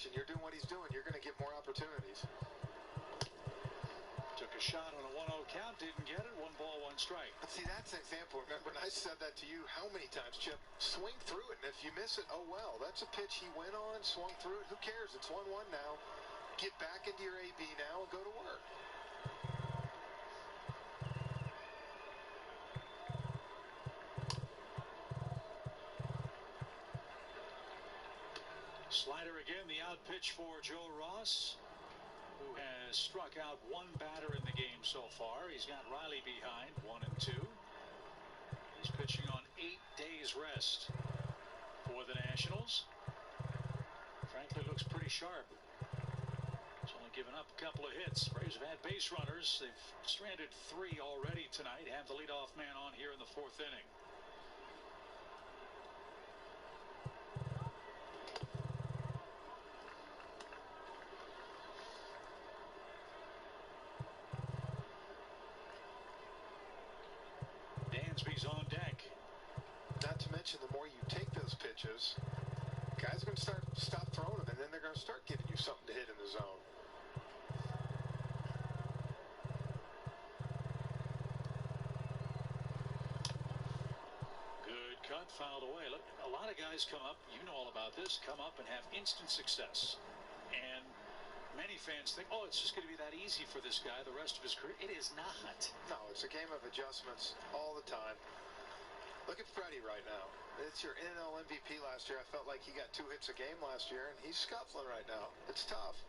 watch and you're doing what he's doing, you're going to get more opportunities. Took a shot on a 1-0 count, didn't get it. 1 ball, 1 strike. But see, that's an example. Remember, and I said that to you how many times, Chip? Swing through it, and if you miss it, oh well. That's a pitch he went on, swung through it. Who cares? It's 1-1 now. Get back into your AB now and go to work. Slider again, the out pitch for Joe Ross, who has struck out 1 batter in the game so far. He's got Riley behind, 1 and 2. He's pitching on 8 days rest for the Nationals. Frankly, looks pretty sharp. He's only given up a couple of hits. Braves have had base runners. They've stranded 3 already tonight. Have the leadoff man on here in the 4th inning. Dansby's on deck. Not to mention, the more you take those pitches, guys are going to stop throwing them, and then they're going to start giving you something to hit in the zone. Good cut, fouled away. Look, a lot of guys come up, you know all about this, come up and have instant success. And many fans think, oh, it's just going to be that easy for this guy the rest of his career. It is not. No, it's a game of adjustments all the time. Look at Freddie right now. It's your NL MVP last year. I felt like he got 2 hits a game last year, and he's scuffling right now. It's tough.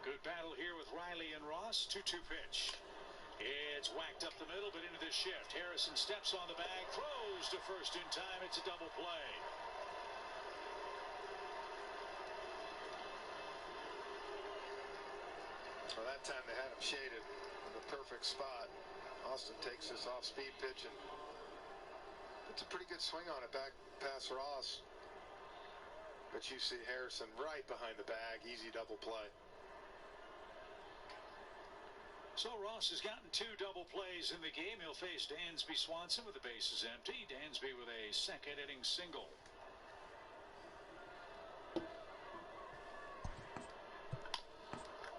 Good battle here with Riley and Ross. 2-2 pitch. It's whacked up the middle, but into the shift. Harrison steps on the bag, throws to first in time. It's a double play. Well, that time they had him shaded in the perfect spot. Austin takes this off-speed pitch and puts a pretty good swing on it back past Ross. But you see Harrison right behind the bag. Easy double play. So Ross has gotten 2 double plays in the game. He'll face Dansby Swanson with the bases empty. Dansby with a 2nd inning single.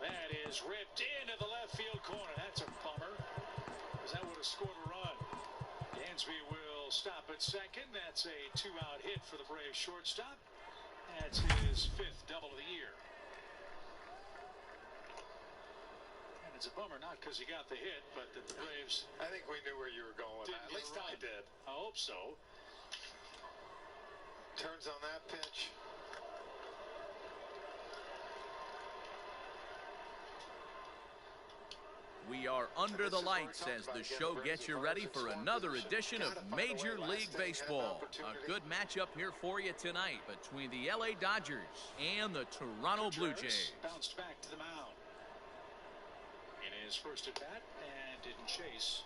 That is ripped into the left field corner. That's a bummer, because that would have scored a run. Dansby will stop at 2nd. That's a 2-out hit for the Braves shortstop. That's his 5th double of the year. And it's a bummer, not because he got the hit, but that the Braves... I think we knew where you were going with that. At least I did. I hope so. Turns on that pitch. We are under the lights as the show gets you ready for another edition of Major League Baseball. A good matchup here for you tonight between the LA Dodgers and the Toronto Blue Jays. Bounced back to the mound in his first at bat and didn't chase.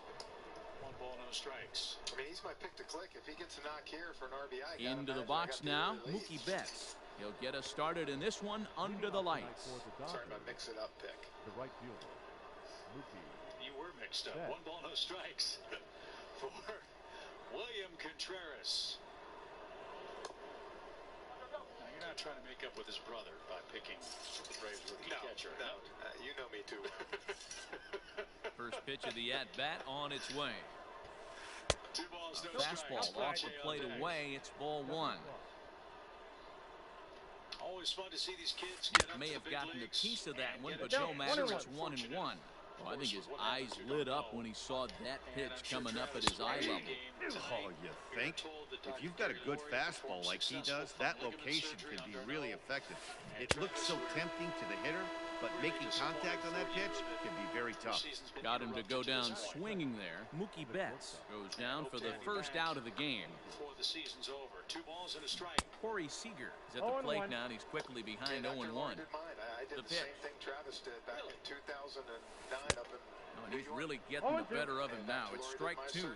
1 ball, no strikes. I mean, he's my pick to click. If he gets a knock here for an RBI. Into the box now, Mookie Betts. He'll get us started in this one under the lights. Sorry about mix-it-up pick. The right fielder. You were mixed up. 1 ball, no strikes for William Contreras. Now, you're not trying to make up with his brother by picking the Braves rookie catcher. No, you know me too. First pitch of the at-bat on its way. 2 balls, no Fastball strikes. off the plate away. It's ball 1. Always fun to see these kids get up May to have the big gotten a leagues piece of that and one, get but a no chance. matter, it's 1-1. I think his eyes lit up when he saw that pitch coming up at his eye level. Oh, you think? If you've got a good fastball like he does, that location can be really effective. It looks so tempting to the hitter, but making contact on that pitch can be very tough. Got him to go down swinging there. Mookie Betts goes down for the first out of the game. Before the season's over. 2 balls and a strike. Corey Seager is at the plate now, and he's quickly behind 0-1. I did the same thing Travis did back in 2009 up in He's really getting the better of him now. It's strike 2.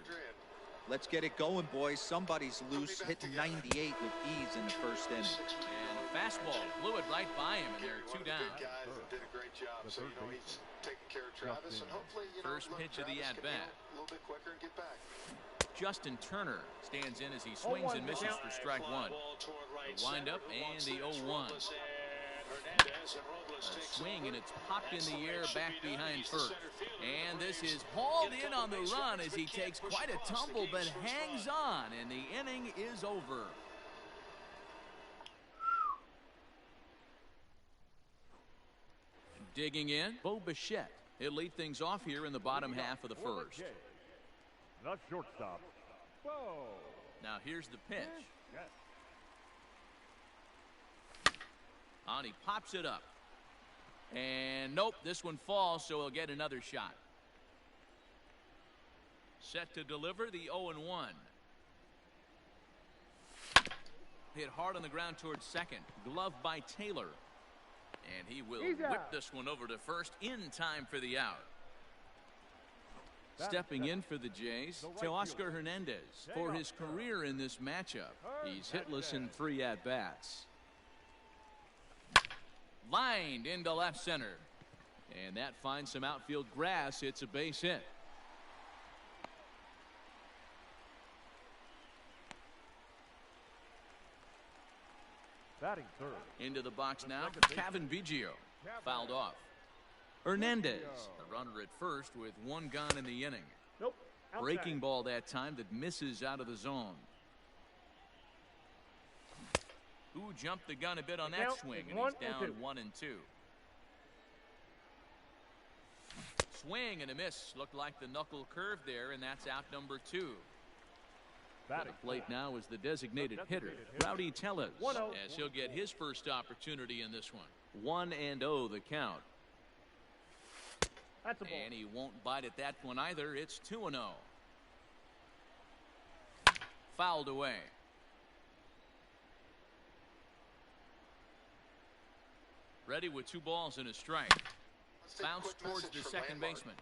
Let's get it going, boys. Somebody's loose, hitting 98 with ease in the first inning. And a fastball blew it right by him, and there are 2 down. Guys that did a great job. So, you know, he's taking care of Travis, and hopefully, you know, First pitch of the at-bat. a little bit quicker and get back. Justin Turner stands in as he swings and misses for strike one. The windup and the 0-1. A swing, and it's popped in the air back behind first. And this is hauled in on the run as he takes quite a tumble but hangs on, and the inning is over. Digging in, Bo Bichette. He'll lead things off here in the bottom half of the first. The shortstop, Bo. Now here's the pitch. On, he pops it up. And nope, this one falls, so he'll get another shot. Set to deliver the 0-1. Hit hard on the ground towards second. Gloved by Taylor. And he will whip this one over to first in time for the out. Stepping in for the Jays, Teoscar Hernandez. For his career in this matchup, he's hitless in 3 at-bats. Lined into left center. And that finds some outfield grass. It's a base hit. Batting third. Into the box now, Kevin Biggio. Fouled off. Hernandez, the runner at first with 1 gone in the inning. Nope. Breaking ball that time that misses out of the zone. Who jumped the gun a bit on that swing, and he's down 1-2. Swing and a miss. Looked like the knuckle curve there, and that's out number 2. At the plate now is the designated hitter, Rowdy Tellez, as he'll get his first opportunity in this one. 1-0 the count. That's a ball. And he won't bite at that one either. It's 2-0. Fouled away. Ready with 2 balls and a strike. Bounce towards the second baseman.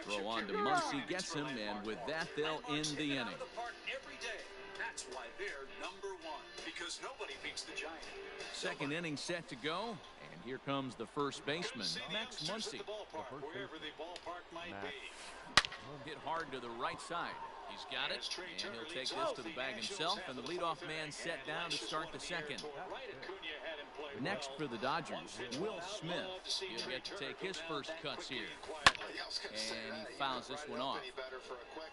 Throw on to Muncy, gets him, and with that they'll end the inning. That's why they're number 1, because nobody beats the Giant. Second inning set to go, and here comes the first baseman, Max Muncy. Wherever the ballpark might be. Hit hard to the right side. He's got it, and he'll take this to the bag himself, and the leadoff man set down to start the second. Next for the Dodgers, Will Smith. He'll get to take his first cuts here. And he fouls this one off. Better for a quick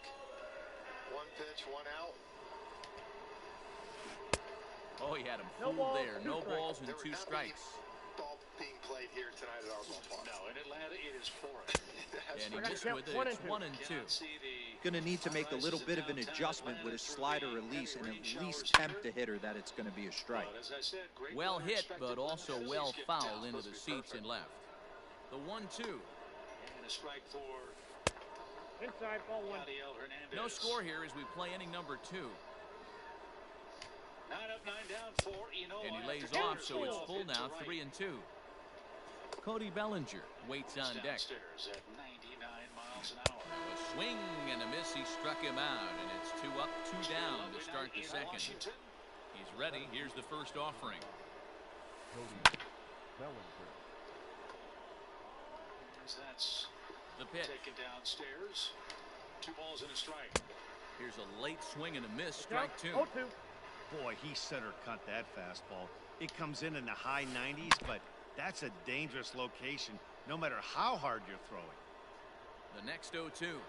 1 pitch, 1 out. Oh, he had him fooled there. No balls and 2 strikes. Ball being played here tonight at our ballpark. No, in Atlanta it is pouring. And he missed with it. It's 1-2. Going to need to make a little bit of an adjustment with his slider release and at least tempt the hitter that it's going to be a strike. Well hit, but also well fouled into the seats and left. The 1-2. And a strike for inside ball 1. No score here as we play inning number 2. 9 up, 9 down for Enola. And he lays off, so it's full now, 3-2. Cody Bellinger waits on deck. At 99 miles an hour. A swing and a miss. He struck him out, and it's 2 up, 2 down to start the second. He's ready. Here's the first offering. Cody Bellinger. That's the pitch. Taken downstairs. 2 balls and a strike. Here's a late swing and a miss. Strike 2. 0-2. Boy, he center cut that fastball. It comes in the high 90s, but that's a dangerous location, no matter how hard you're throwing. The next 0-2.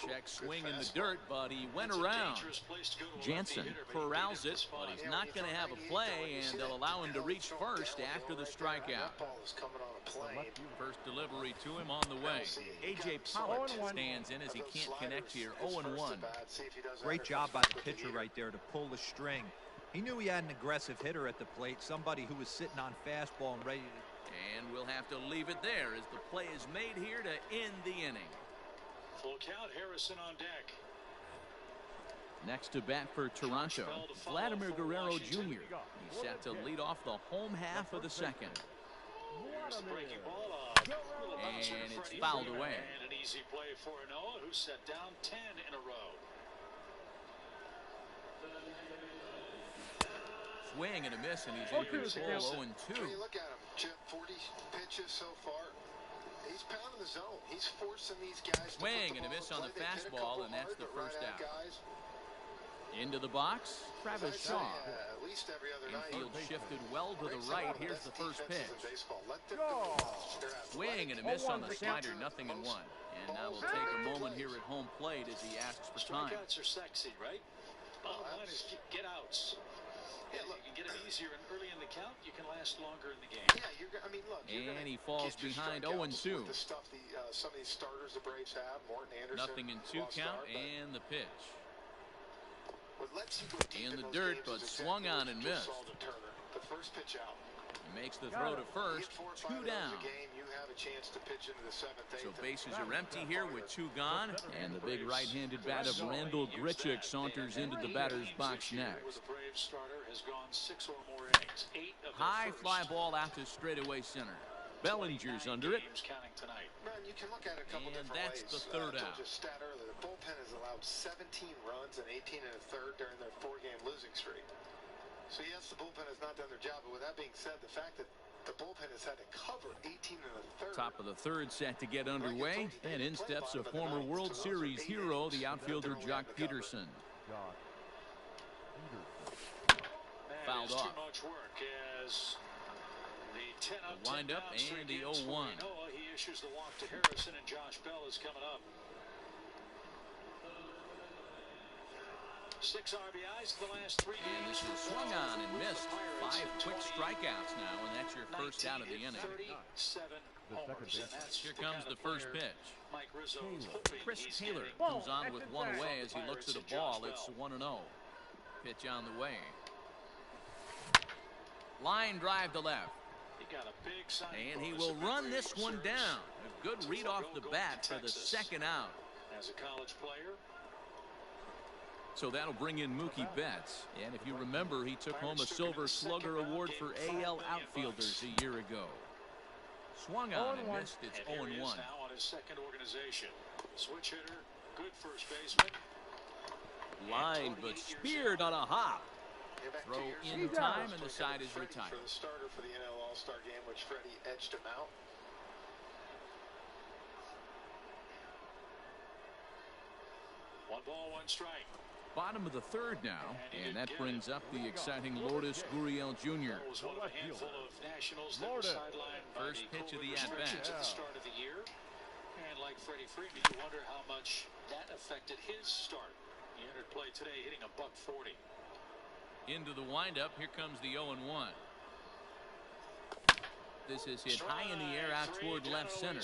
Check swing in the dirt, but he went around. Jensen corrals it, but he's not going to have a play, and they'll allow him to reach first after the strikeout. First delivery to him on the way. A.J. Pollock stands in as he can't connect here. 0-1. Great job by the pitcher right there to pull the string. He knew he had an aggressive hitter at the plate, somebody who was sitting on fastball and ready to... And we'll have to leave it there as the play is made here to end the inning. Full count, Harrison on deck. Next to bat for Toronto, Vladimir Guerrero Jr. He's set to lead off the home half of the second. There's the breaking ball and it's fouled away. And an easy play for Enola, who set down 10 in a row. Swing and a miss, and he's in control. 0-2. Look at him, Chip. 40 pitches so far. He's pounding the zone. He's forcing these guys to Swing and a miss on the fastball, and that's the first out. Into the box, Travis Shaw. At least every other Infield shifted well to the right. Here's the first pitch. Swing and a miss on the slider, 0-1. And now we'll take a moment here at home plate as he asks for time. Strikeouts are sexy, right? Bottom line is get outs. Yeah, look, you can get it easier and early in the count. You can last longer in the game. Yeah, I mean, look. And he falls behind 0-2. The stuff some of these starters the Braves have, Morton, Anderson. 0-2 count, and the pitch. In the dirt, but swung on and missed. The first pitch out. He makes the throw to first, 2 down. So bases are empty here with 2 gone, and the big right-handed bat of Randall Grichuk saunters into the batter's box next. High fly ball out to straightaway center. Bellinger's under it. You can look at it a couple different that's ways. The third out. I told you a stat earlier. The bullpen has allowed 17 runs and 18 and a third during their 4-game losing streak. So yes, the bullpen has not done their job. But with that being said, the fact that the bullpen has had to cover 18 and a third. Top of the third set to get underway, and in steps a former World Series hero, the outfielder Jock Peterson. Fouled off. Too much work as the 10-up, wind up and the 0-1. He issues the walk to Harrison, and Josh Bell is coming up. 6 RBIs in the last 3 games. And this is swung on and missed. 5 quick strikeouts now, and that's your first out of the inning. 37 homers, and that's Here comes the first pitch. Mike Rizzo Chris Taylor comes on with 1 away as he looks at a ball. It's 1-0. Pitch on the way. Line drive to left. And he will run this one down. A good read off the bat for the second out. As a college player. So that'll bring in Mookie Betts. And if you remember, he took home a Silver Slugger Award for AL outfielders a year ago. Swung on and missed. It's 0-1. Now on his second organization. Switch hitter, good first baseman. Line, but speared on a hop. Throw in time, and the side is retired. For the starter for the NL All-Star game, which Freddie edged him out. One ball, one strike. Bottom of the third now, and that brings up the exciting Lourdes Gurriel Jr. One of a handful of nationals that were sidelined by First pitch of the at-bat. At the start of the year. And like Freddie Freeman, you wonder how much that affected his start. He entered play today hitting a .140. Into the windup, here comes the 0-1. This is hit high in the air out toward left center.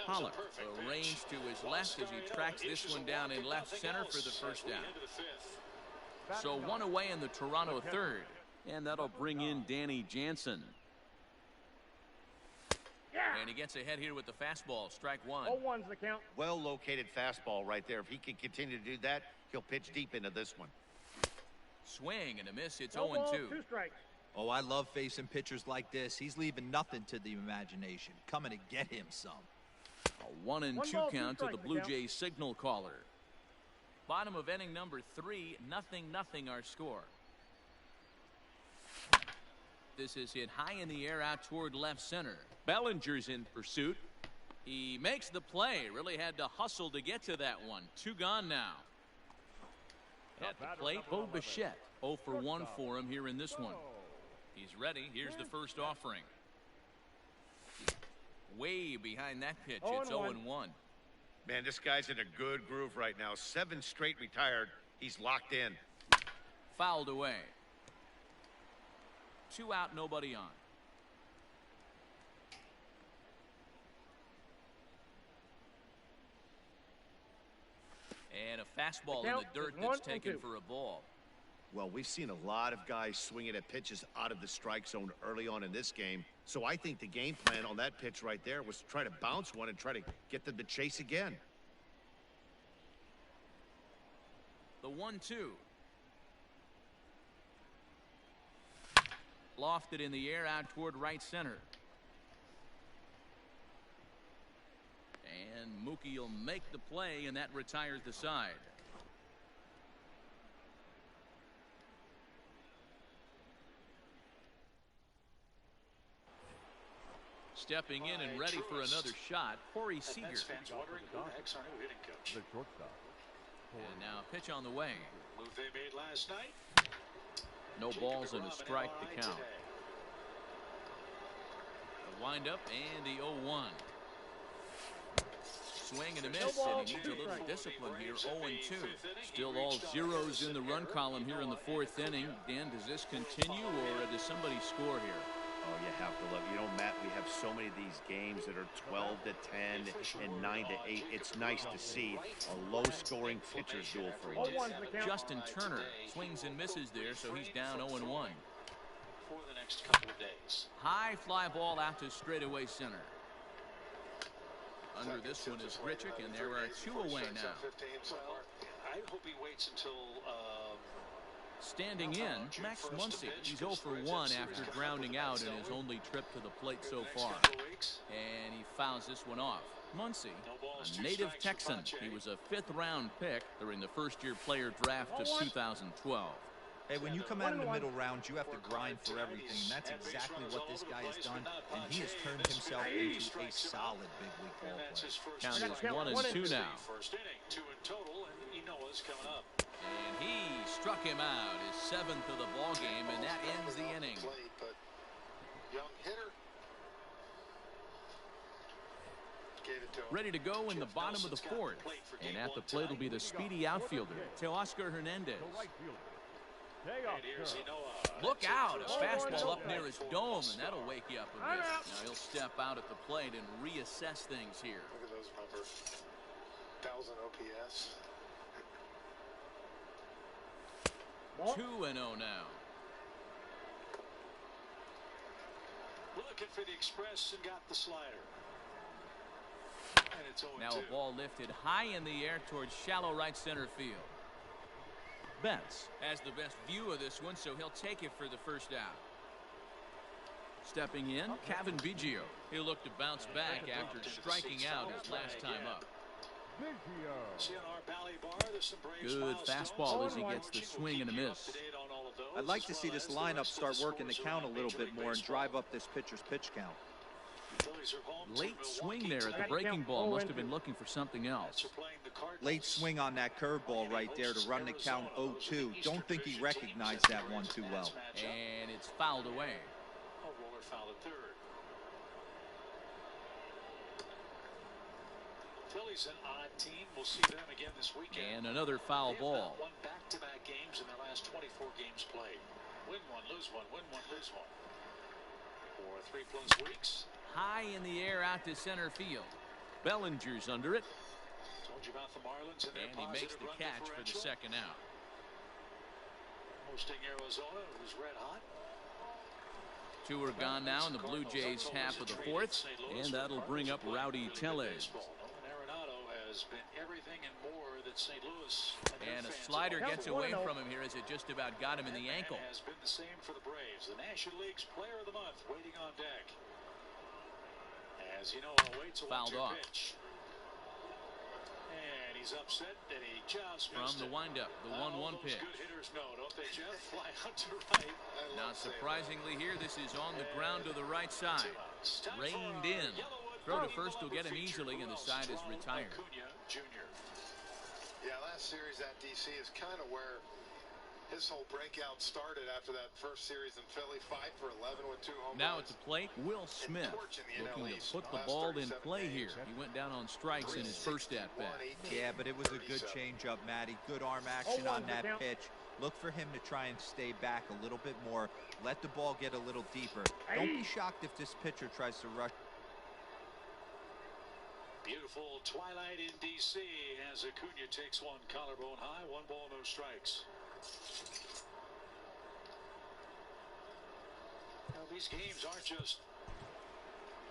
Pollard arranged to his left as he tracks this one down in left center for the first down. So 1 away in the Toronto third, and that'll bring in Danny Jansen. And he gets ahead here with the fastball, strike 1. 0-1's the count. Well located fastball right there. If he can continue to do that, he'll pitch deep into this one. Swing and a miss. It's 0-2. 2 strikes. Oh, I love facing pitchers like this. He's leaving nothing to the imagination. Coming to get him some. A 1-2 count to the Blue Jays signal caller. Bottom of inning number 3, 0-0 our score. This is hit high in the air out toward left center. Bellinger's in pursuit. He makes the play. Really had to hustle to get to that one. 2 gone now. At the plate, Bo Bichette. 0 for 1 for him here in this one. He's ready. Here's the first offering. Way behind that pitch. It's 0-1. Man, this guy's in a good groove right now. 7 straight retired. He's locked in. Fouled away. 2 out, nobody on. And a fastball in the dirt that's taken for a ball. Well, we've seen a lot of guys swinging at pitches out of the strike zone early on in this game. So I think the game plan on that pitch right there was to try to bounce one and try to get them to chase again. The 1-2. Lofted in the air out toward right center. And Mookie will make the play, and that retires the side. Stepping in and ready for another shot, Corey Seager. Fans wondering who the heck's our new hitting coach. The shortstop. And now a pitch on the way. Move they made last night. No balls and a strike to count. The windup and the 0-1. Swing and a miss, and he needs a little discipline here. 0-2. Still all zeros in the run column here in the fourth inning. Dan, does this continue, or does somebody score here? Oh, you have to look. You know, Matt, we have so many of these games that are 12-10 and 9-8. It's nice to see a low-scoring pitcher's duel for once. Justin Turner swings and misses there, so he's down 0-1. For the next couple of days. High fly ball out to straightaway center. Under this one is Grichuk, and there are two away now. Well, I hope he waits until standing in, Max Muncy. He's 0 for 1 after grounding out in his only trip to the plate so far. And he fouls this one off. Muncy, a native Texan. He was a 5th-round pick during the first-year player draft of 2012. Hey, when you come out in the middle rounds, you have to grind for everything, and that's exactly what this guy has done, and he has turned himself into a solid big league ball player. Count is 1-2 now. First inning, 2 in total, and Enoa's coming up. And he struck him out, his 7th of the ball game, and that ends the inning. Young hitter. Ready to go in the bottom of the 4th, and at the plate will be the speedy outfielder, Teoscar Hernandez. Look out, a fastball up near his dome, and that'll wake you up a bit. Now he'll step out at the plate and reassess things here. Look at those numbers. 1,000 OPS. 2-0 now. Looking for the express and got the slider. And it's 0-2. Now a ball lifted high in the air towards shallow right center field. Betts has the best view of this one, so he'll take it for the first out. Stepping in, Kevin Biggio. He'll look to bounce back after striking out his last time up. Good fastball as he gets the swing and a miss. I'd like to see this lineup start working the count a little bit more and drive up this pitcher's pitch count. Late swing there at the breaking ball. Must have been looking for something else. Late swing on that curveball right there to run the count 0-2. Don't think he recognized that one too well. And it's fouled away. A roller foul at third. Phillies an odd team. We'll see them again this weekend. And another foul ball. Won back-to-back games in their last 24 games played. Win one, lose one, win one, lose one. For 3+ weeks. High in the air out to center field. Bellinger's under it. Told you about the Marlins and he makes the catch for the second out. Hosting Arizona, who's red hot. 2 are gone now in the Blue Jays half of the 4th, and that'll bring up Rowdy Tellez. Arenado has been everything and more that St. Louis and a slider gets away from him here as it just about got him in the ankle. Has been the same for the Braves. The National League's Player of the Month waiting on deck. As you know, awaits a fouled off. Pitch. And he's upset that he just from the windup, the 1-1 pitch. Good hitters know, don't they, Jeff? Fly out to right. Not surprisingly here, this is on the ground to the right side. Reined in. Throw to first will get him easily, and the side is retired. Yeah, last series at DC is kind of where his whole breakout started after that first series in Philly. 5 for 11 with 2 home runs. Now at the plate, Will Smith looking to put the ball in play here. He went down on strikes in his first at-bat. Yeah, but it was a good changeup, Matty. Good arm action on that pitch. Look for him to try and stay back a little bit more. Let the ball get a little deeper. Don't be shocked if this pitcher tries to rush. Beautiful twilight in D.C. as Acuna takes one collarbone high. 1 ball, no strikes. Now, these games aren't just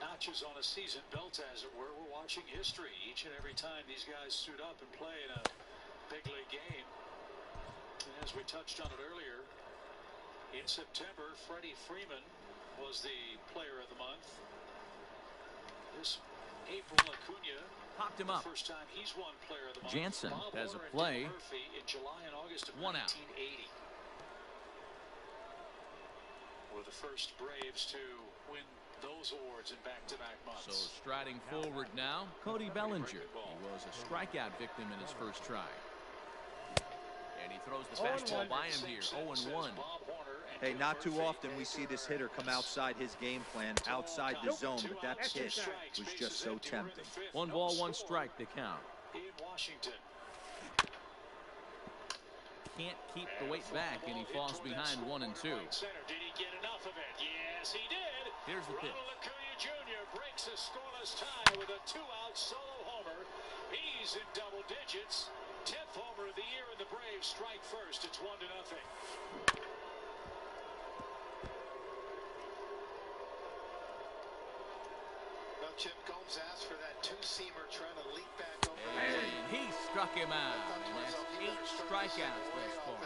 notches on a season belt, as it were. We're watching history each and every time these guys suit up and play in a big league game. And as we touched on it earlier, in September, Freddie Freeman was the Player of the Month. This April, Acuna popped him up. First time he's won Player of the Month. Jansen has a play. In July and August of 1 out. 1980. Were the first Braves to win those awards in back-to-back months. So striding forward now, Cody Bellinger. He was a strikeout victim in his first try. And he throws the fastball by him here, 0-1. Hey, not too often we see this hitter come outside his game plan, outside the zone, but that pitch was just so tempting. 1 ball, 1 strike to count. In Washington. Can't keep the weight back, and he falls behind 1-2. Did he get enough of it? Yes, he did. Here's the pitch. Ronald Acuna Jr. breaks a scoreless tie with a 2-out solo homer. He's in double digits. 10th homer of the year, and the Braves strike first. It's 1-0. Well, Chip Gomes asked for that two-seamer trying to leak back over. And he struck him out. And that's 8 strikeouts thus far.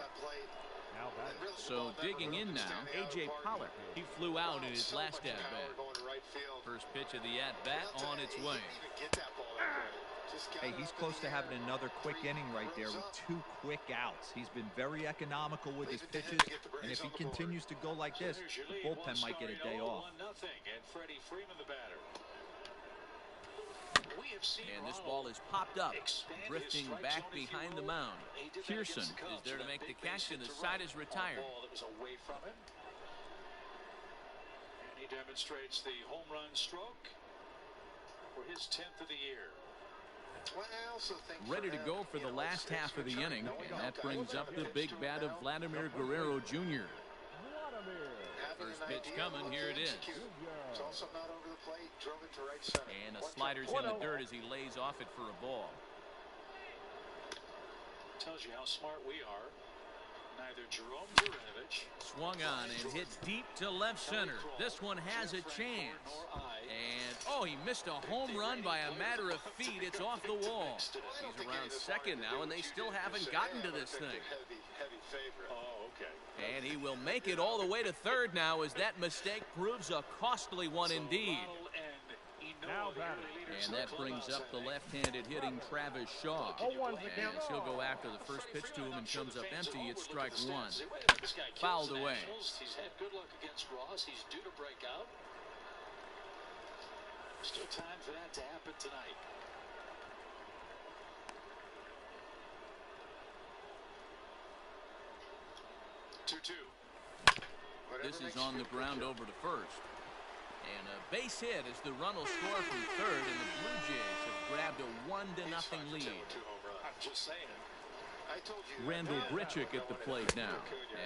So digging in now, A.J. Pollock. He flew out in his last at-bat. First pitch of the at-bat on its way. Hey, he's close to having another quick inning right there with 2 quick outs. He's been very economical with his pitches, and if he continues to go like this, the bullpen might get a day off. And Freddie Freeman, the batter. And this ball is popped up, drifting back behind the mound. Pearson is there to make the catch, and the side is retired. That was away from him. And he demonstrates the home run stroke for his 10th of the year. Ready to go for the last half of the inning, and that brings up the big bat of Vladimir Guerrero Jr. First pitch coming, here it is. And a slider's in the dirt as he lays off it for a ball. Tells you how smart we are. Neither Jerome Juranovic swung on and hit deep to left center. This one has a chance. And, oh, he missed a home run by a matter of feet. It's off the wall. He's around second now, and they still haven't gotten to this thing. Oh, okay. And he will make it all the way to third now as that mistake proves a costly one indeed. And that brings up the left-handed hitting Travis Shaw. As he'll go after the first pitch to him and comes up empty. It's strike 1. Fouled away. He's had good luck against Ross. He's due to break out. Still time for that to happen tonight. This is on the ground over to first. And a base hit as the run will score from third, and the Blue Jays have grabbed a 1-0 lead. I'm just saying. Randall Grichuk at the plate now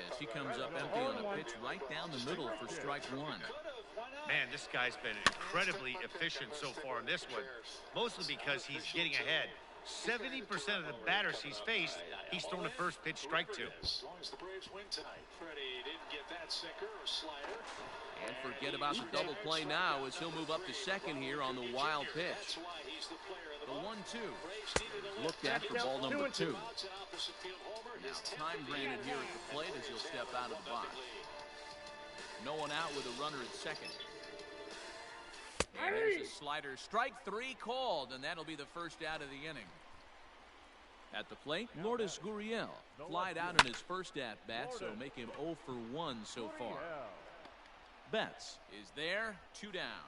as he comes up empty on a pitch right down the middle for strike 1. Man, this guy's been incredibly efficient so far in this one, mostly because he's getting ahead. 70% of the batters he's faced, he's thrown a first pitch strike to. As long as the Braves win tonight, Freddie didn't get that sinker or slider. And forget about the double play now as he'll move up to second here on the wild pitch. The 1-2. Looked at for ball number 2. Now time granted here at the plate as he'll step out of the box. No one out with a runner at second. And there's a slider. Strike 3 called, and that'll be the first out of the inning. At the plate, Lourdes Gurriel flied out in his first at-bat, so make him 0 for 1 so far. Betts is there, 2 down.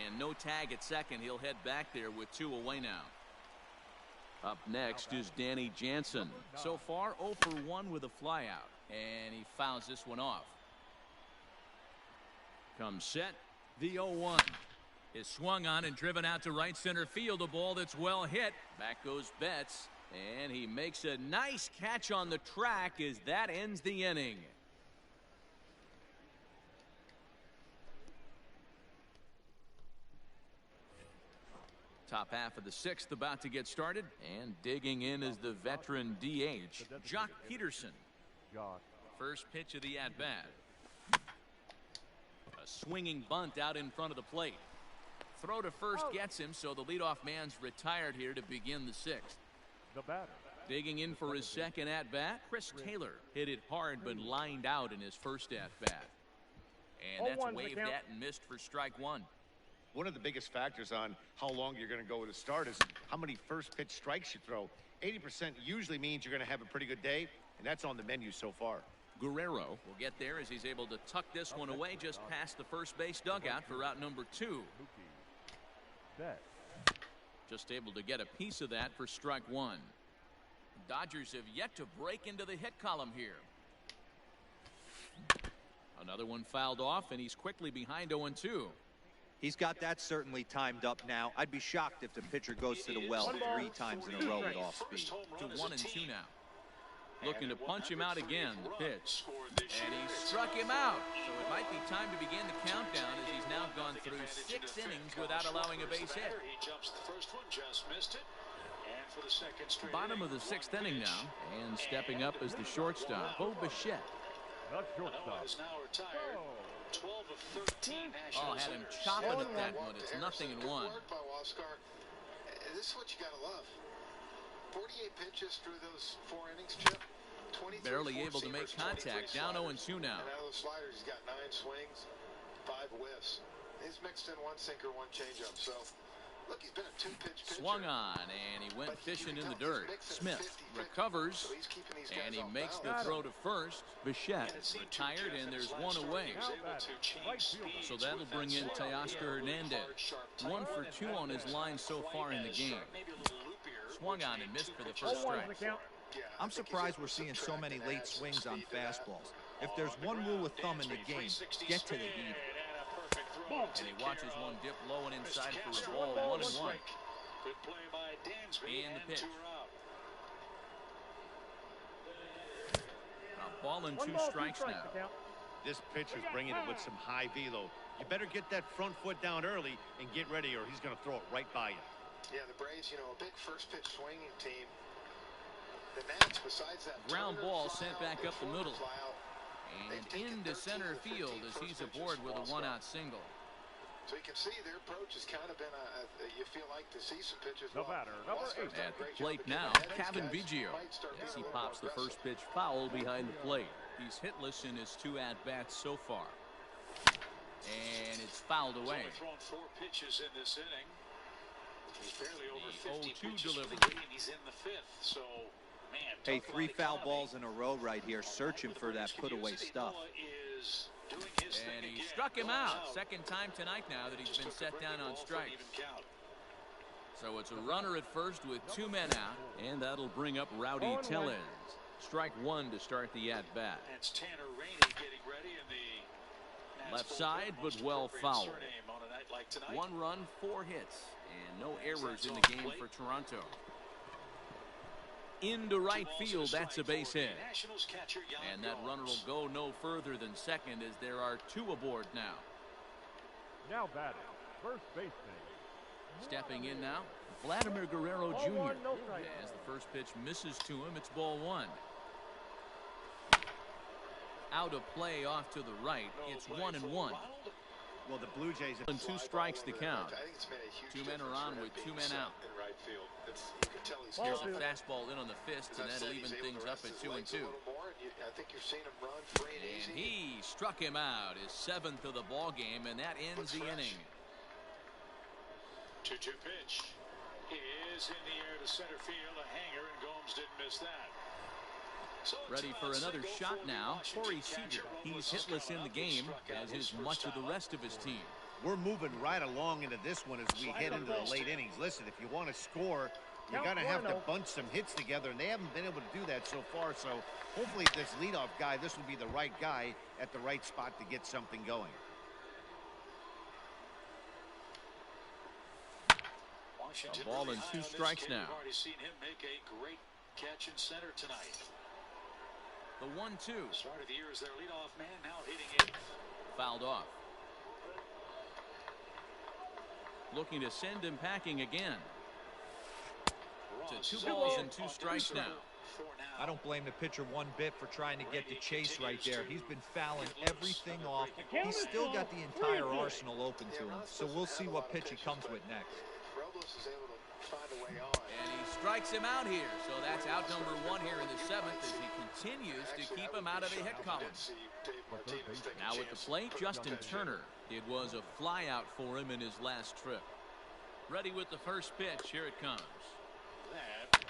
And no tag at second. He'll head back there with 2 away now. Up next is Danny Jansen. So far, 0 for 1 with a flyout. And he fouls this one off. Comes set. The 0-1 is swung on and driven out to right center field. A ball that's well hit. Back goes Betts. And he makes a nice catch on the track as that ends the inning. Top half of the 6th about to get started, and digging in is the veteran DH, Jock Peterson. First pitch of the at-bat. A swinging bunt out in front of the plate. Throw to first gets him, so the leadoff man's retired here to begin the 6th. The batter. Digging in for his second at-bat, Chris Taylor hit it hard but lined out in his first at-bat. And that's waved at and missed for strike 1. One of the biggest factors on how long you're going to go with a start is how many first pitch strikes you throw. 80% usually means you're going to have a pretty good day, and that's on the menu so far. Guerrero will get there as he's able to tuck this one away just past the first base dugout for out number 2. Set. Just able to get a piece of that for strike 1. Dodgers have yet to break into the hit column here. Another one fouled off, and he's quickly behind 0-2. He's got that certainly timed up now. I'd be shocked if the pitcher goes to the well 3 times in a row with off speed. To 1-2 now. Looking to punch him out again. The pitch. And he struck him out. So it might be time to begin the countdown as he's now gone through 6 innings without allowing a base hit. He jumps the first one, just missed it. And for the second straight Bottom of the 6th inning now. And stepping up as the shortstop, Bo Bichette. The shortstop. is now retired. 12 of 13 Oh, national had him hitters. chopping at that one. It's nothing in 1. Good work by Waskar. This is what you got to love. 48 pitches through those 4 innings, Chip. Barely able to make contact. Down 0-2 now. And out of those sliders, he's got 9 swings, 5 whiffs. He's mixed in 1 sinker, 1 changeup. So, look, he's been a 2-pitch pitcher. Swung on, and he went fishing in the dirt. Smith recovers, and he makes the throw to first. Bichette retired, and there's 1 away. So that'll bring in Teoscar Hernandez. 1 for 2 on his line so far in the game. Swung on and missed for the first strike. I'm surprised we're seeing so many late swings on fastballs. If there's one rule of thumb in the game, get to the heat. And he watches one dip low and inside for a ball. 1-1. Good play by Dansby. And the pitch. 2 are out. A ball and 2 strikes now. This pitcher's bringing it with some high velo. You better get that front foot down early and get ready, or he's going to throw it right by you. Yeah, the Braves, a big first pitch swinging team. The Nats, besides that Ground ball sent back up the middle. And taken into 13 center or 15 field as first he's pitches aboard with a Waskar. 1-out single. So you can see their approach has kind of been you feel like to see some pitches. The batter, number 8. At the plate now, Kevin Biggio, as he pops the first pitch foul behind the plate. He's hitless in his 2 at-bats so far. And it's fouled away. He's only thrown 4 pitches in this inning. He's barely over 50 0-2 pitches for the delivery. game. He's in the 5th. So, man, Hey, talk 3 about foul economy. balls in a row right here, searching for that put-away stuff. Is doing his thing And he again. struck him One out. Second time tonight now that he's Just been took a set down breaking on ball for an strikes. even count. So it's a runner at first with 2 men out, and that'll bring up Rowdy Tellez. Strike 1 to start the at-bat. That's Tanner Rainey getting ready in the Left side, but well fouled. On a night like tonight. 1 run, 4 hits, and no errors in the game for Toronto. Into right field, that's a base hit. Nationals catcher Jan And that runner will Gomes. go no further than second as there are 2 aboard now. Now batting, first baseman. Stepping in now, Vladimir Guerrero Ball Jr. 1, no strike. As the first pitch misses to him, it's ball 1. Out of play off to the right, it's 1-1. Well, the Blue Jays have And 2 strikes to count. I think it's made a huge 2 men are on with 2 men out. in right field. You can tell he's Here's a feeling it. fastball in on the fist, and that'll even things up at 2-2. I think you're seeing him run free and And easy. he struck him out, his 7th of the ball game, and that ends the inning. 2-2 pitch is in the air to center field, a hanger, and Gomes didn't miss that. So Ready for another shot now, Corey Seager. He's hitless in the game, as is much of the rest of his team. We're moving right along into this one as we head into the late innings. Listen, if you want to score, you got to have to bunch some hits together, and they haven't been able to do that so far. So hopefully this leadoff guy, this will be the right guy at the right spot to get something going. Washington A ball really and high 2 on this strikes kid. now. We've already seen him make a great catch in center tonight. The 1-2, Start of the year as their leadoff man, now hitting 8th. fouled off. Looking to send him packing again. To 2 balls and 2 strikes now. I don't blame the pitcher one bit for trying to get the chase right there. He's been fouling everything off. He's still got the entire arsenal open to him. So we'll see what pitch he comes with next. Robles is able to find a way on. And he strikes him out here. So that's out number 1 here in the 7th as he continues to keep him out of the hit column. Now at the plate, Justin Turner. It was a fly out for him in his last trip. Ready with the first pitch. Here it comes. That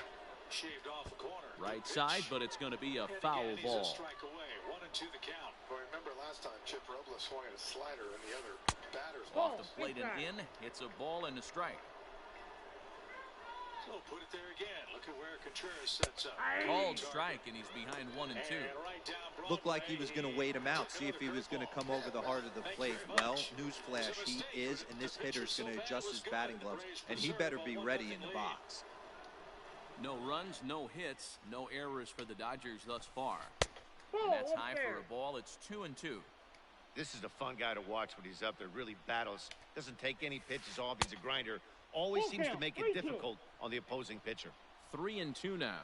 shaved off a corner. Right side, but it's going to be a foul ball. Strike away. 2-2 the count. Well, remember last time Chip Robles swung at a slider and the other batters Off the plate and in. It's a ball and a strike. So put it there again. Look at where Contreras sets up. Called strike, and he's behind 1-2. Right down Broadway. Looked like he was going to wait him out, see if he was going to come over the heart of the plate. Well, newsflash, he is, and this hitter's going to adjust his batting gloves, and he better be ready in the box. No runs, no hits, no errors for the Dodgers thus far. And that's high for a ball. It's 2-2. This is a fun guy to watch when he's up there. Really battles. Doesn't take any pitches off. He's a grinder. Always seems to make it difficult on the opposing pitcher. 3-2 now.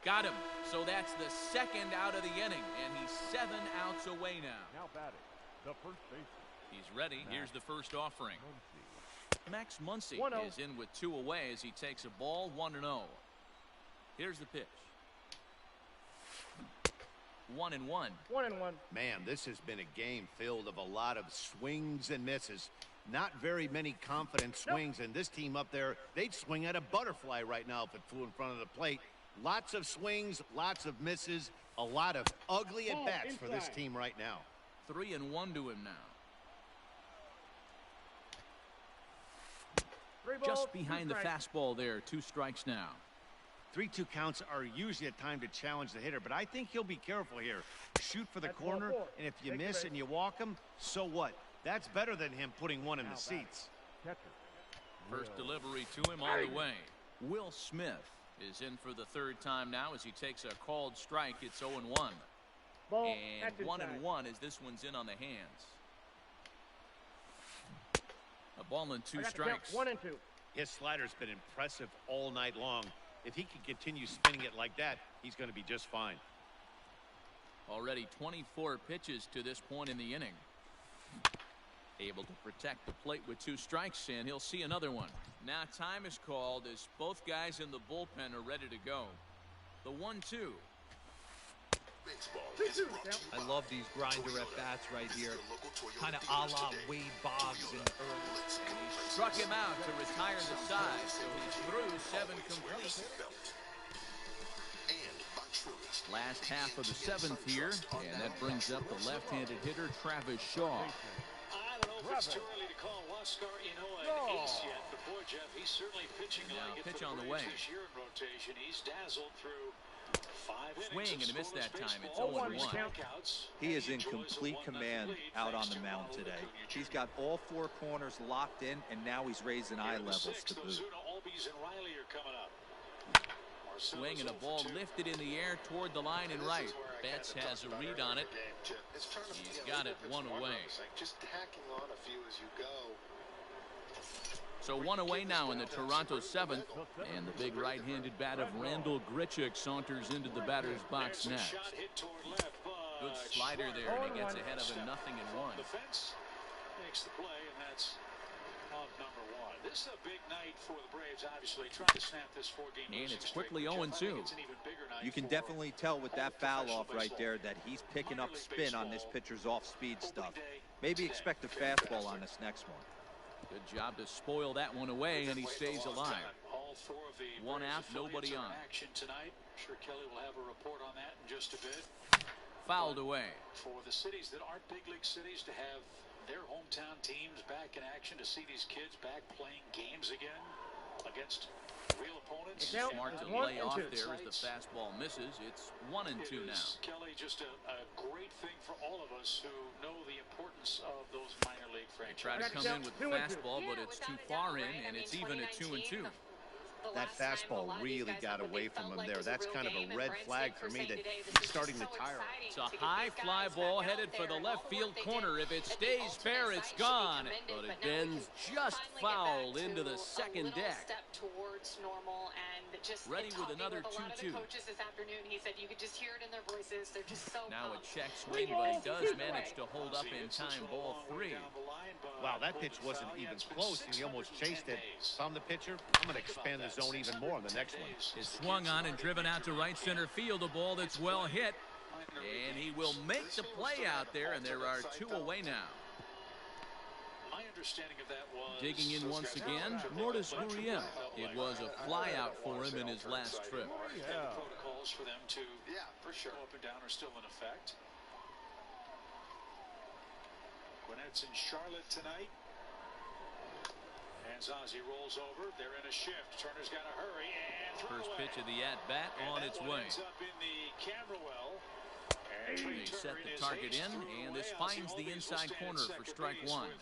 Got him. So that's the second out of the inning, and he's 7 outs away now. Now batting, the first baseman. He's ready. Here's the first offering. Max Muncy is in with 2 away as he takes a ball 1-0. Here's the pitch. 1-1. 1-1. Man, this has been a game filled of a lot of swings and misses. Not very many confident swings, and this team up there, they'd swing at a butterfly right now if it flew in front of the plate. Lots of swings, lots of misses, a lot of ugly at-bats for this team right now. 3-1 to him now. Balls, Just behind the fastball there. 2 strikes now. 3-2 counts are usually a time to challenge the hitter, but I think he'll be careful here. Shoot for the corner, and if you miss and you walk him, so what? That's better than him putting one in the seats. First delivery to him all the way. Will Smith is in for the 3rd time now as he takes a called strike. It's 0-1. And 1-1 as this one's in on the hands. A ball and 2 strikes. 1-2. His slider's been impressive all night long. If he can continue spinning it like that, he's going to be just fine. Already 24 pitches to this point in the inning. Able to protect the plate with 2 strikes, and he'll see another one. Now time is called as both guys in the bullpen are ready to go. The 1-2. I love these grinder at-bats right here. Kind of a la Wade Boggs in the early. And he struck him out to retire the side, so he's through 7 complete. Last half of the 7th here, and that brings up the left-handed hitter Travis Shaw. I don't know if it's too early to call Huascar Inoue an ace yet, but boy, Jeff, he's certainly pitching like it pitch for on the the way. Braves this year in rotation. He's dazzled through 5 innings. Swing and a miss that time. It's 0-1. 0-1. He is in complete command out on the mound today. He's got all 4 corners locked in, and now he's raising eye levels to boot. Albies and Riley are coming up. Swing and a ball lifted in the air toward the line and right. Betts has a read on it. He's got it 1 away. Just tacking on a few as you go. So 1 away now in the Toronto 7th, and the big right-handed bat of Randall Grichuk saunters into the batter's box next. Good slider there, and he gets ahead of him 0-1. The fence makes the play, and that's out number 1. This is a big night for the Braves, obviously, trying to snap this 4-game. And it's quickly 0-2. You can definitely tell with that foul off right there that he's picking up spin on this pitcher's off-speed stuff. Maybe expect a fastball on this next one. Good job to spoil that one away, and he stays alive. 1 out, nobody on. Action tonight. I'm sure Kelly will have a report on that in just a bit. Fouled away. For the cities that aren't big league cities to have their hometown teams back in action, to see these kids back playing games again against real opponents. Smart to lay off there as the fastball misses. It's 1-2 now. Kelly, just a great thing for all of us who know the importance of those minor league franchises. Try to come in with the fastball, but it's too far in, and it's even at 2-2. That fastball really got away from him there. That's kind of a red flag for me that he's starting to tire. It's a high fly ball headed for the left field corner. If it stays fair, it's gone. But it bends just foul into the second deck. Ready with another 2-2. Now a check swing, but he does manage to hold up in time. Ball 3. Wow, that pitch wasn't even close, and he almost chased it. From the pitcher, I'm going to expand the zone even more on the next one. Is swung on and driven out to right center field. A ball that's well hit. And he will make the play out there, and there are 2 away now. understanding of that was Digging in once again, Lourdes Gurriel. It was a flyout for him in his last trip. the protocols for them to for sure. go up and down are still in effect. Gwinnett's in Charlotte tonight. And Ozzie rolls over. They're in a shift. Turner's got to hurry and throw First away. pitch of the at-bat on its way. Ends up in the camera well. They set the target in, and this finds the inside corner for strike one.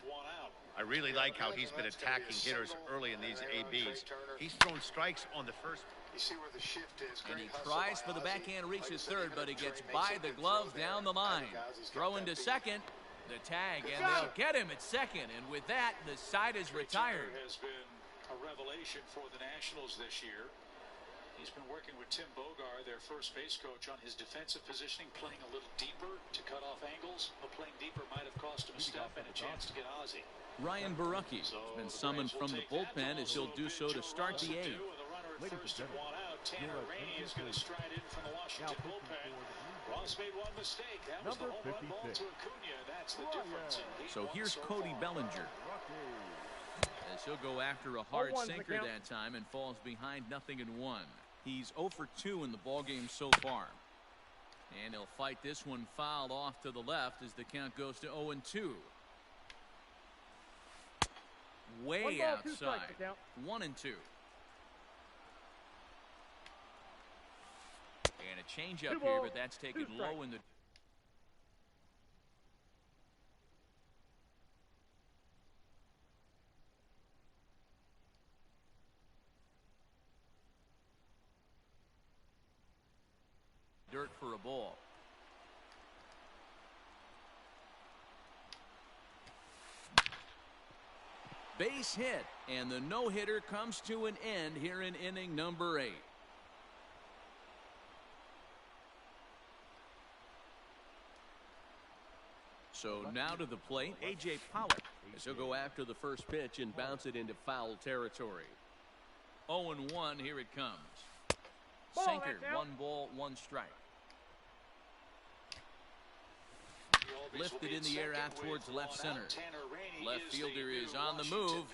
I really like how he's been attacking hitters early in these ABs. He's thrown strikes on the first. You see where the shift is. And he tries for the backhand reach at third, but he gets by the glove down the line. Throwing to second, the tag, and they'll get him at second. And with that, the side is retired. Has been a revelation for the Nationals this year. He's been working with Tim Bogar, their first base coach, on his defensive positioning, playing a little deeper to cut off angles. But playing deeper might have cost him a step and a chance to get Ozzie. Ryan Borucki has been summoned from the bullpen as he'll do so to start the eighth. First and one out. Tanner Rainey is going to stride in from the Washington bullpen. Ross made one mistake. That was the home run ball to Acuna. That's the difference. So here's Cody Bellinger, as he'll go after a hard sinker that time and falls behind 0-1. He's 0 for 2 in the ballgame so far. And he'll fight this one fouled off to the left as the count goes to 0-2. Way outside. 1-2. And a change up here, but that's taken low in the dirt for a ball. Base hit, and the no-hitter comes to an end here in inning number 8. So now to the plate, A.J. Pollock, as he'll go after the first pitch and bounce it into foul territory. 0-1, here it comes. Sinker, 1 ball, 1 strike. Lifted in the air out towards left center. Left fielder is on the move.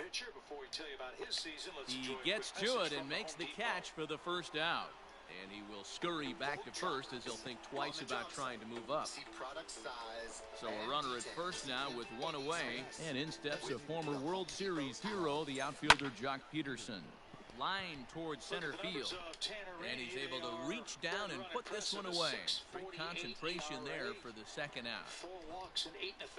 He gets to it and makes the catch for the first out. And he will scurry back to first as he'll think twice about trying to move up. So a runner at first now with 1 away. And in steps a former World Series hero, the outfielder Jock Peterson. Line towards center field. And he's able to reach down and put this one away. Great concentration there for the second out.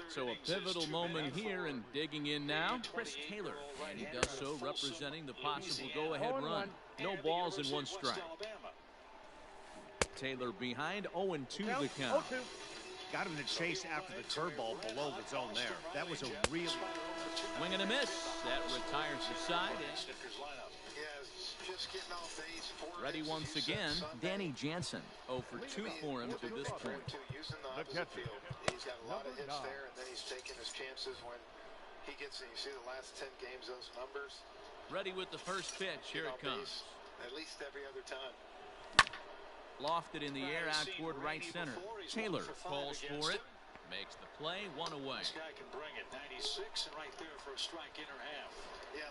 So a pivotal moment here, and digging in now, Chris Taylor. And he does so representing the possible go-ahead run. No balls and 1 strike. Taylor behind, 0-2 the count. Got him to chase after the curveball below the zone there. That was a real swing and a miss. That retires the side. Ready once again, Danny Jansen. 0 for 2 for him to this point. He's got a lot of hits there, and then he's taking his chances when he gets in. You see the last 10 games, those numbers. Ready with the first pitch. Here it comes. At least every other time. Lofted in the air out toward right center. Taylor calls for it. Makes the play, 1 away. This guy can bring it. 96 and right there for a strike inner half.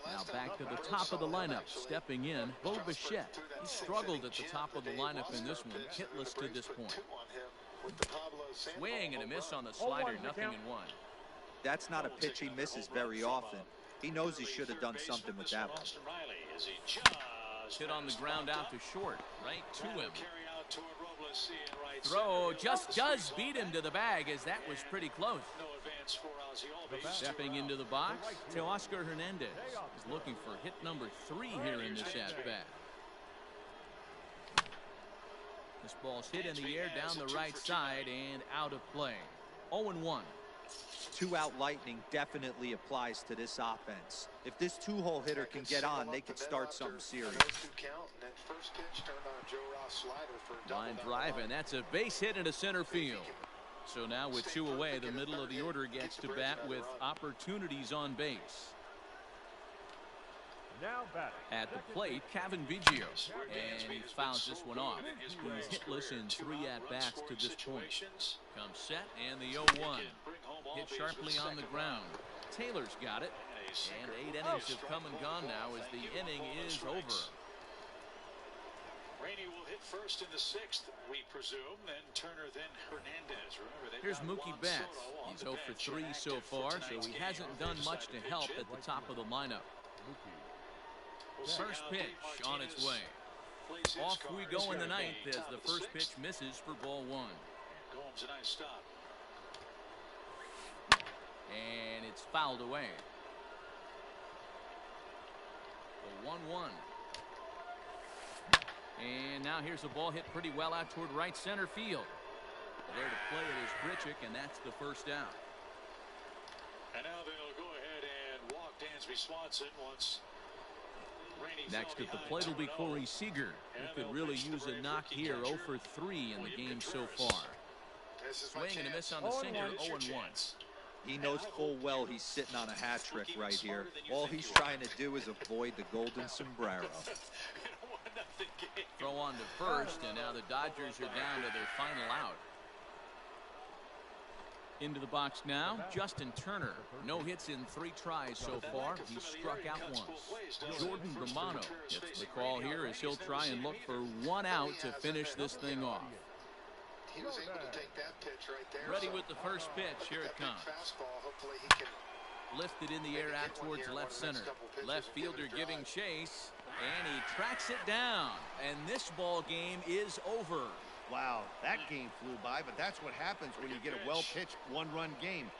Now back to the top of the lineup. Stepping in, Bo Bichette. He struggled at the top of the lineup in this one. Hitless to this point. Swing and a miss on the slider. 0-1. That's not a pitch he misses very often. He knows he should have done something with that one. Hit on the ground out to short. Right to him. Throw just does beat him to the bag, as that was pretty close. Stepping into the box, Teoscar Hernandez is looking for hit number 3 here in this at-bat. This ball's hit in the air down the right side and out of play. 0-1. 2-out lightning definitely applies to this offense. If this 2-hole hitter can get on, they could start something serious. Line drive, and that's a base hit into center field. So now with 2 away, the middle of the order gets to bat with opportunities on base. Now at the plate, Kevin Biggio, and he fouls this one off. He's hitless in 3 at-bats to this point. Comes set, and the 0-1. Hit sharply on the ground. Taylor's got it. And 8 innings have come and gone now as the inning is over. Rainey will hit first in the 6th, we presume. Then Turner, then Hernandez. Remember, here's Mookie Betts. He's 0 for 3 so far, so he hasn't done much to help at the top of the lineup. First pitch on its way. Off we go in the 9th as the first pitch misses for ball 1. Gomes, a nice stop. And it's fouled away. The 1-1. And now here's a ball hit pretty well out toward right center field. There to play it is Grichuk, and that's the first out. And now they'll go ahead and walk Dansby Swanson once Rainey. Next at the plate will be Corey Seager, who could really use a knock here. 0 for 3 in the game so far. Swing and a miss on the sinker. 0-1. He knows full well he's sitting on a hat trick right here. All he's trying to do is avoid the golden sombrero. Throw on to first, and now the Dodgers are down to their final out. Into the box now, Justin Turner. No hits in 3 tries so far. He struck out once. Jordan Romano gets the call here as he'll try and look for 1 out to finish this thing off. He was able to take that pitch right there. Ready with the first pitch. Here it comes. Fastball. Hopefully he can lifted in the air out towards left center. Left fielder giving chase, and he tracks it down. And this ball game is over. Wow, that game flew by, but that's what happens when you get a well-pitched 1-run game.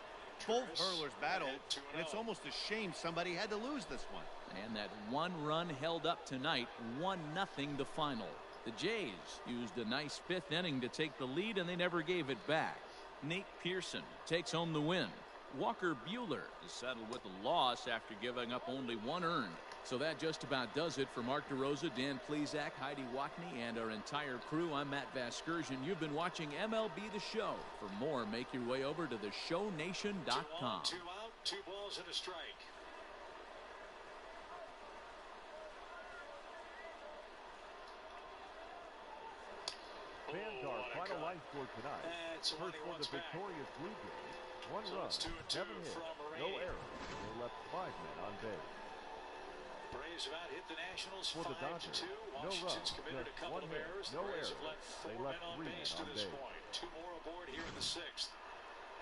Both hurlers battled, and it's almost a shame somebody had to lose this one. And that 1 run held up tonight, 1-0 the final. The Jays used a nice 5th inning to take the lead, and they never gave it back. Nate Pearson takes home the win. Walker Buehler is settled with a loss after giving up only 1 earned. So that just about does it for Mark DeRosa, Dan Plesac, Heidi Watney, and our entire crew. I'm Matt Vasgersian. You've been watching MLB The Show. For more, make your way over to theshownation.com. 2 on, 2 out, 2 balls and a strike. Fans are finalized for tonight. That's First for the victorious Blue Jays. 1 run, 7 hits, no errors. They left 5 men on base. Braves have out-hit the Nationals For the 5-2. Dodgers, no Washington's run, committed a couple of hit, errors. no The Braves errors. have left 4 They left men on 3 base men to on this base. point. 2 more aboard here in the 6th.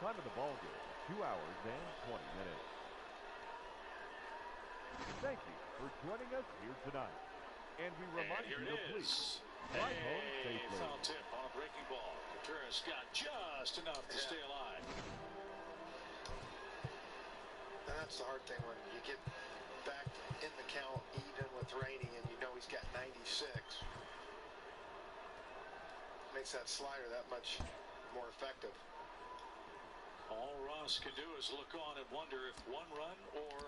Time of the ball game, 2 hours and 20 minutes. Thank you for joining us here tonight. And we remind you to please drive home safely. Foul tip on a breaking ball. Contreras got just enough to stay alive. And that's the hard thing when you get back in the count even with Rainey and you know he's got 96. Makes that slider that much more effective. All Ross can do is look on and wonder if 1 run or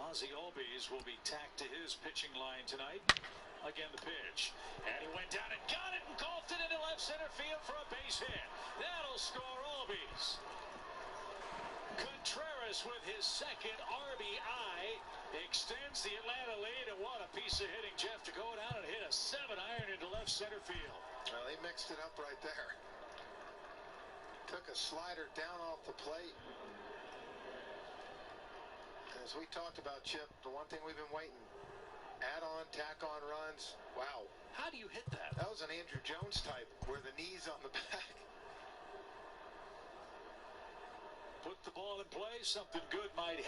Ozzie Albies will be tacked to his pitching line tonight. Again, the pitch. And he went down and got it and golfed it into left center field for a base hit. That'll score Albies. Contreras with his 2nd RBI extends the Atlanta lead, and what a piece of hitting, Jeff, to go down and hit a 7-iron into left center field. Well, he mixed it up right there. Took a slider down off the plate. As we talked about, Chip, the one thing we've been waiting, add on, tack on runs. Wow. How do you hit that? That was an Andrew Jones type where the knees on the back. Put the ball in play, something good might happen.